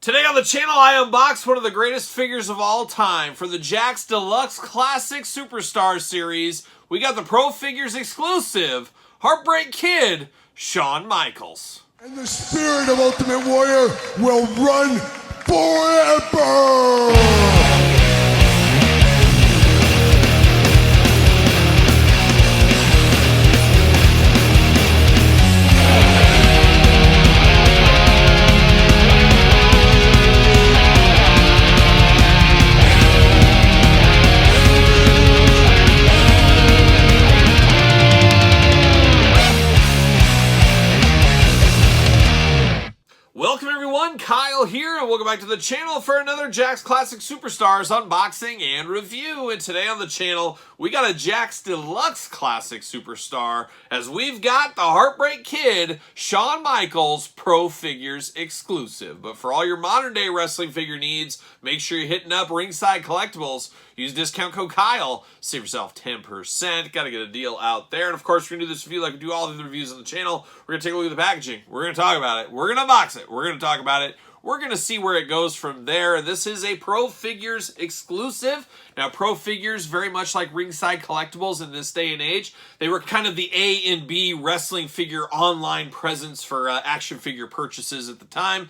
Today on the channel, I unbox one of the greatest figures of all time. For the Jakks Deluxe Classic Superstar Series, we got the Pro Figures exclusive, Heartbreak Kid, Shawn Michaels. And the spirit of Ultimate Warrior will run forever! Welcome everyone, Kyle here, and welcome back to the channel for another Jakks Classic Superstars unboxing and review. And today on the channel, we got a Jakks Deluxe Classic Superstar, as we've got the Heartbreak Kid, Shawn Michaels Pro Figures exclusive. But for all your modern day wrestling figure needs, make sure you're hitting up Ringside Collectibles. Use discount code Kyle, save yourself 10%. Got to get a deal out there. And of course, we're going to do this review like we do all the reviews on the channel. We're going to take a look at the packaging. We're going to talk about it. We're going to unbox it. We're going to talk about it. We're going to see where it goes from there. This is a Pro Figures exclusive. Now, Pro Figures, very much like Ringside Collectibles in this day and age, they were kind of the A and B wrestling figure online presence for action figure purchases at the time.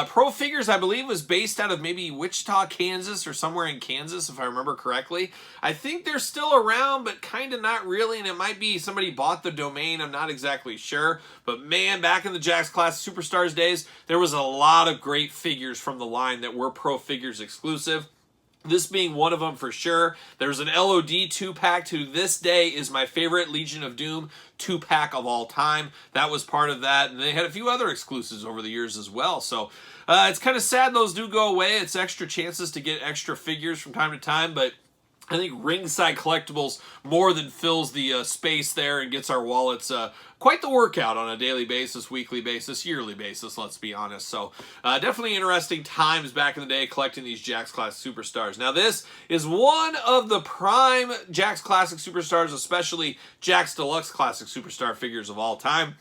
Pro Figures, I believe, was based out of maybe Wichita, Kansas, or somewhere in Kansas, if I remember correctly. I think they're still around, but kind of not really, and it might be somebody bought the domain. I'm not exactly sure. But man, back in the Jakks Classic Superstars days, there was a lot of great figures from the line that were Pro Figures exclusive. This being one of them for sure. There's an LOD 2-pack to this day is my favorite Legion of Doom 2-pack of all time. That was part of that. And they had a few other exclusives over the years as well. So it's kind of sad those do go away. It's extra chances to get extra figures from time to time. But I think Ringside Collectibles more than fills the space there and gets our wallets quite the workout on a daily basis, weekly basis, yearly basis, let's be honest. So definitely interesting times back in the day collecting these Jakks Classic Superstars. Now this is one of the prime Jakks Classic Superstars, especially Jakks Deluxe Classic Superstar figures of all time.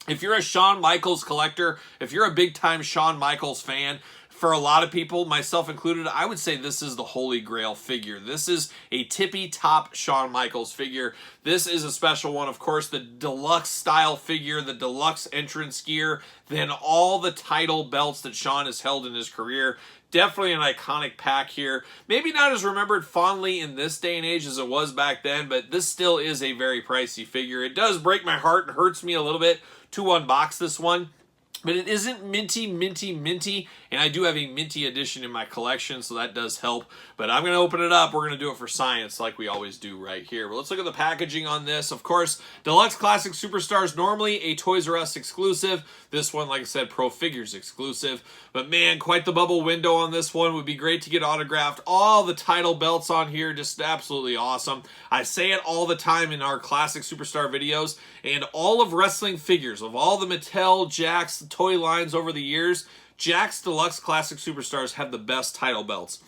If you're a Shawn Michaels collector, if you're a big-time Shawn Michaels fan, for a lot of people, myself included, I would say this is the holy grail figure. This is a tippy-top Shawn Michaels figure. This is a special one. Of course, the deluxe style figure, the deluxe entrance gear, then all the title belts that Shawn has held in his career. Definitely an iconic pack here. Maybe not as remembered fondly in this day and age as it was back then, but this still is a very pricey figure. It does break my heart and hurts me a little bit to unbox this one. But it isn't minty, and I do have a minty edition in my collection, so that does help. But I'm going to open it up. We're going to do it for science like we always do right here. But let's look at the packaging on this. Of course, Deluxe Classic Superstars, normally a Toys R Us exclusive. This one, like I said, Pro Figures exclusive. But man, quite the bubble window on this one. Would be great to get autographed. All the title belts on here, just absolutely awesome. I say it all the time in our Classic Superstar videos, and all of wrestling figures, of all the Mattel, Jakks, toy lines over the years, Jakks Deluxe Classic Superstars have the best title belts.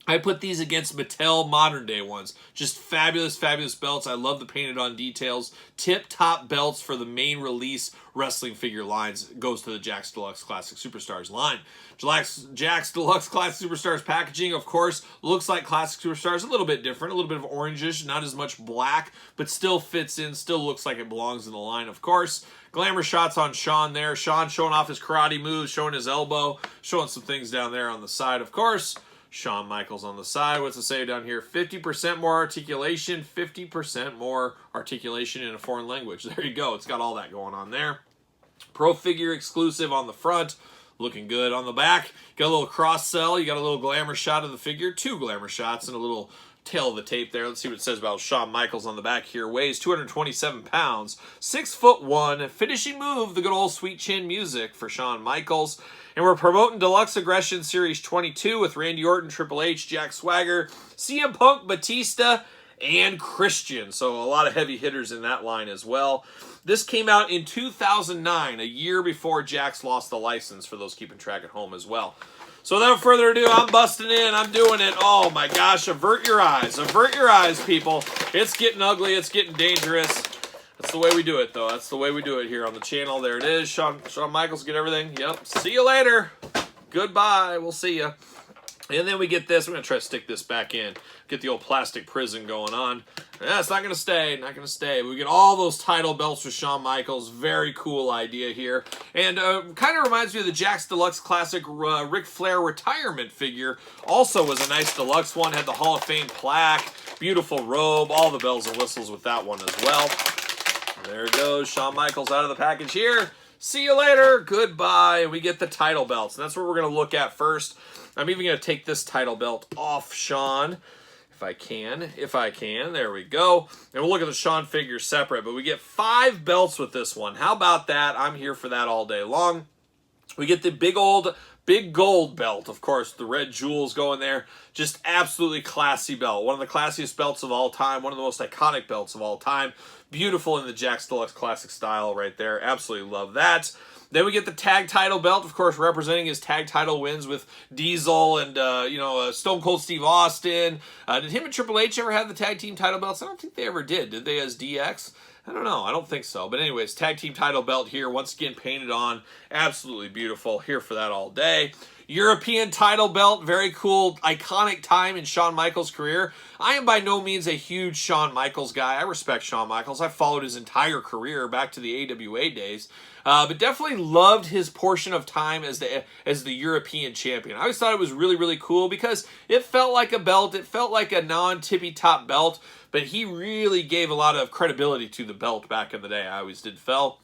I put these against Mattel modern day ones. Just fabulous, fabulous belts. I love the painted on details. Tip-top belts for the main release wrestling figure lines goes to the Jakks Deluxe Classic Superstars line. Jakks Deluxe Classic Superstars packaging, of course, looks like Classic Superstars. A little bit different, a little bit of orangish, not as much black, but still fits in, still looks like it belongs in the line, of course. Glamour shots on Shawn there. Shawn showing off his karate moves, showing his elbow, showing some things down there on the side, of course. Shawn Michaels on the side. What's it say down here? 50% more articulation, 50% more articulation in a foreign language. There you go. It's got all that going on there. Pro Figure exclusive on the front. Looking good on the back. Got a little cross sell. You got a little glamour shot of the figure. 2 glamour shots and a little tail of the tape there. Let's see what it says about Shawn Michaels on the back here. Weighs 227 pounds. 6'1". Finishing move, the good old Sweet Chin music for Shawn Michaels. And we're promoting Deluxe Aggression Series 22 with Randy Orton, Triple H, Jack Swagger, CM Punk, Batista, and Christian. So a lot of heavy hitters in that line as well. This came out in 2009, a year before Jakks lost the license, for those keeping track at home as well. So without further ado, I'm busting in. I'm doing it. Oh my gosh, avert your eyes. Avert your eyes, people. It's getting ugly. It's getting dangerous. That's the way we do it, though. That's the way we do it here on the channel. There it is. Shawn Michaels, get everything. Yep. See you later. Goodbye. We'll see ya. And then we get this. We're going to try to stick this back in. Get the old plastic prison going on. Yeah, it's not going to stay. Not going to stay. We get all those title belts with Shawn Michaels. Very cool idea here. And kind of reminds me of the Jakks Deluxe Classic Ric Flair retirement figure. Also was a nice deluxe one. Had the Hall of Fame plaque. Beautiful robe. All the bells and whistles with that one as well. There goes Shawn Michaels out of the package here. See you later. Goodbye. We get the title belts. And that's what we're going to look at first. I'm even going to take this title belt off Shawn, if I can. There we go. And we'll look at the Shawn figure separate. But we get 5 belts with this one. How about that? I'm here for that all day long. We get the big gold belt. Of course, the red jewels going there. Just absolutely classy belt. One of the classiest belts of all time. One of the most iconic belts of all time. Beautiful in the Jakks Deluxe Classic style right there. Absolutely love that. Then we get the tag title belt, of course, representing his tag title wins with Diesel and, Stone Cold Steve Austin. Did him and Triple H ever have the tag team title belts? I don't think they ever did. Did they as DX? I don't know. I don't think so. But anyways, tag team title belt here. Once again, painted on. Absolutely beautiful. Here for that all day. European title belt. Very cool, iconic time in Shawn Michaels' career. I am by no means a huge Shawn Michaels guy. I respect Shawn Michaels. I followed his entire career back to the AWA days. But definitely loved his portion of time as the European champion. I always thought it was really, really cool because it felt like a belt. It felt like a non-tippy-top belt. But he really gave a lot of credibility to the belt back in the day. I always did feel.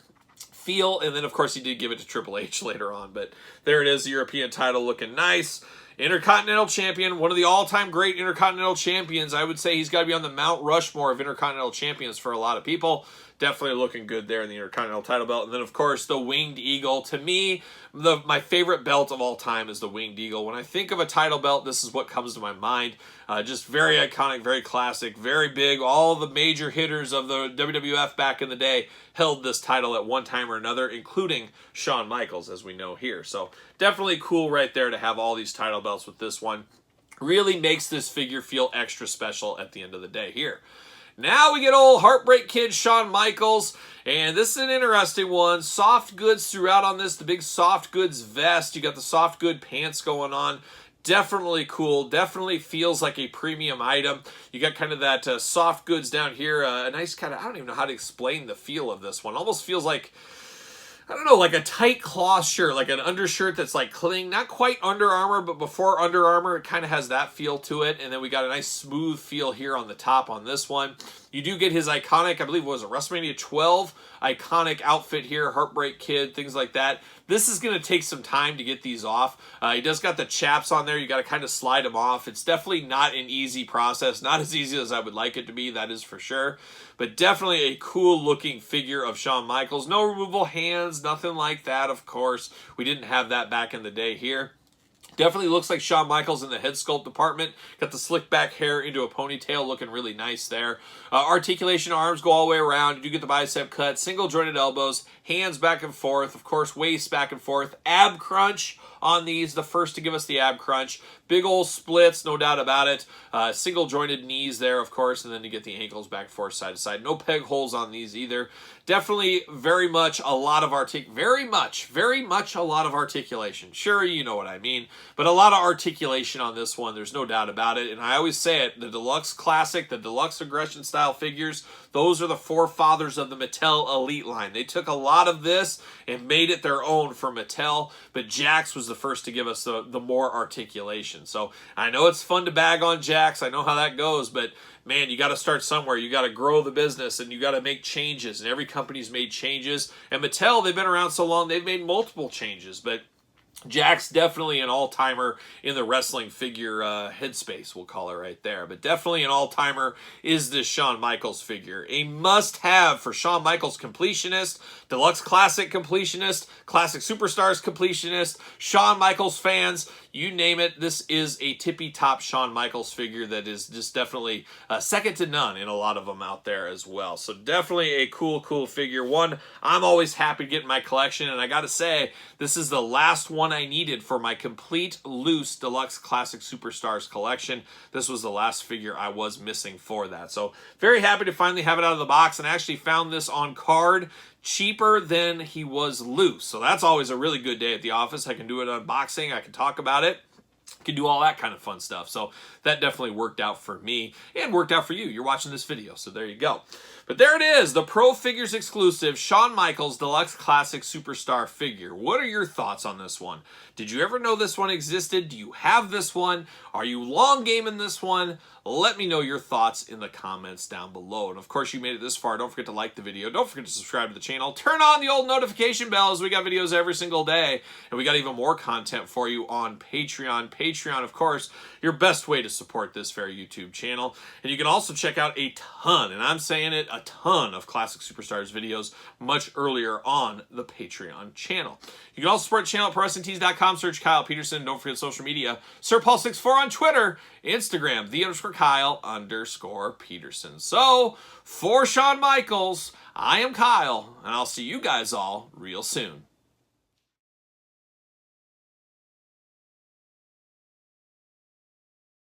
And then, of course, he did give it to Triple H later on. But there it is, the European title looking nice. Intercontinental Champion, one of the all-time great Intercontinental Champions. I would say he's got to be on the Mount Rushmore of Intercontinental Champions for a lot of people. Definitely looking good there in the Intercontinental title belt. And then, of course, the Winged Eagle. To me, my favorite belt of all time is the Winged Eagle. When I think of a title belt, this is what comes to my mind. Just very iconic, very classic, very big. All the major hitters of the WWF back in the day held this title at one time or another, including Shawn Michaels, as we know here. So definitely cool right there to have all these title belts with this one. Really makes this figure feel extra special at the end of the day here. Now we get old Heartbreak Kid Shawn Michaels, and this is an interesting one. Soft goods throughout on this, the big soft goods vest. You got the soft good pants going on. Definitely cool. Definitely feels like a premium item. You got kind of that soft goods down here. A nice kind of, I don't even know how to explain the feel of this one. Almost feels like, I don't know, like a tight cloth shirt, like an undershirt that's like cling, not quite Under Armour, but before Under Armour, it kind of has that feel to it. And then we got a nice smooth feel here on the top on this one. You do get his iconic, I believe, what was it, WrestleMania 12 iconic outfit here, Heartbreak Kid, things like that. This is going to take some time to get these off. He does got the chaps on there. You got to kind of slide them off. It's definitely not an easy process. Not as easy as I would like it to be, that is for sure. But definitely a cool looking figure of Shawn Michaels. No removable hands, nothing like that, of course. We didn't have that back in the day here. Definitely looks like Shawn Michaels in the head sculpt department. Got the slick back hair into a ponytail, looking really nice there. Articulation arms go all the way around. You do get the bicep cut, single jointed elbows, hands back and forth, of course, waist back and forth. Ab crunch on these, the first to give us the ab crunch. Big old splits, no doubt about it. Single jointed knees there, of course, and then you get the ankles back and forth, side to side. No peg holes on these either. Definitely very much a lot of very much a lot of articulation. Sure, you know what I mean, but a lot of articulation on this one. There's no doubt about it. And I always say it, the Deluxe Classic, the Deluxe Aggression style figures, those are the forefathers of the Mattel Elite line. They took a lot of this and made it their own for Mattel, but Jakks was the first to give us the more articulation. So I know it's fun to bag on Jakks. I know how that goes, but man, you got to start somewhere. You got to grow the business, and you got to make changes. And every company's made changes. And Mattel, they've been around so long, they've made multiple changes. But Jakks definitely an all-timer in the wrestling figure headspace, we'll call it right there. But definitely an all-timer is this Shawn Michaels figure. A must-have for Shawn Michaels completionist, Deluxe Classic completionist, Classic Superstars completionist, Shawn Michaels fans, you name it. This is a tippy-top Shawn Michaels figure that is just definitely second to none in a lot of them out there as well. So definitely a cool figure. One I'm always happy to get in my collection, and I got to say, this is the last one one I needed for my complete loose Deluxe Classic Superstars collection. This was the last figure I was missing for that. So very happy to finally have it out of the box, and I actually found this on card cheaper than he was loose. So that's always a really good day at the office. I can do an unboxing. I can talk about it. Can do all that kind of fun stuff. So that definitely worked out for me and worked out for you. You're watching this video, so there you go. But there it is, the Pro Figures exclusive Shawn Michaels Deluxe Classic Superstar figure. What are your thoughts on this one? Did you ever know this one existed? Do you have this one? Are you long gaming this one? Let me know your thoughts in the comments down below. And of course, you made it this far. Don't forget to like the video. Don't forget to subscribe to the channel. Turn on the old notification bells. We got videos every single day. And we got even more content for you on Patreon. Patreon, of course, your best way to support this fair YouTube channel. And you can also check out a ton, and I'm saying it, a ton of Classic Superstars videos much earlier on the Patreon channel. You can also support the channel at ProWrestlingTees.com. Search Kyle Peterson. Don't forget social media. SirPaul64 on Twitter, Instagram, _Kyle_Peterson. So, for Shawn Michaels, I am Kyle, and I'll see you guys all real soon.